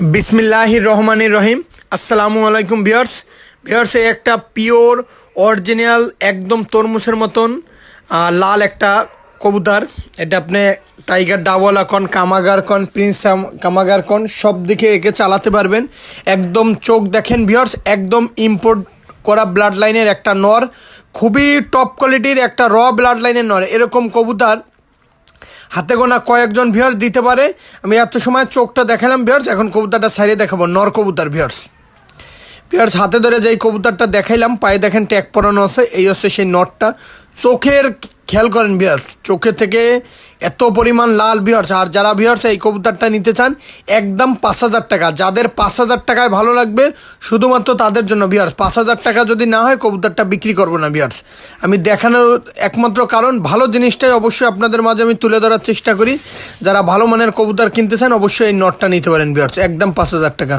বিসমিল্লাহির রহমানির রহিম। আসসালামু আলাইকুম ভিউয়ার্স। এই একটা পিওর অরিজিনাল একদম তরমুজের মতন লাল একটা কবুতর। এটা আপনি টাইগার ডাবলা কন, কামাগার কন, প্রিন্স কামাগার কন, সব দিকে একে চালাতে পারবেন। একদম চোখ দেখেন ভিউয়ার্স, একদম ইম্পোর্ট করা ব্লাড লাইনের একটা নর, খুবই টপ কোয়ালিটির একটা ব্লাড লাইনের নর। এরকম কবুতর হাতে গোনা কয়েকজন ভিউয়ার্স দিতে পারে। আমি এত সময় চোখটা দেখালাম ভিউয়ার্স, এখন কবুতরটা সাইডে দেখাবো। নর কবুতর ভিউয়ার্স হাতে ধরে যেই কবুতরটা দেখাইলাম, পায়ে দেখেন ট্যাগ পরানো আছে, এই হচ্ছে সেই নটটা। চোখের খেয়াল করেন ভিউয়ার্স, চোখে থেকে এত পরিমাণ লাল ভিউয়ার্স। আর যারা ভিউয়ার্স এই কবুতরটা নিতে চান, একদম 5,000 টাকা। যাদের 5,000 টাকায় ভালো লাগবে শুধুমাত্র তাদের জন্য ভিউয়ার্স। 5,000 টাকা যদি না হয় কবুতরটা বিক্রি করবো না ভিউয়ার্স। আমি দেখানোর একমাত্র কারণ, ভালো জিনিসটাই অবশ্যই আপনাদের মাঝে আমি তুলে ধরার চেষ্টা করি। যারা ভালো মানের কবুতর কিনতে চান অবশ্যই এই নটটা নিতে পারেন ভিউয়ার্স, একদম 5,000 টাকা।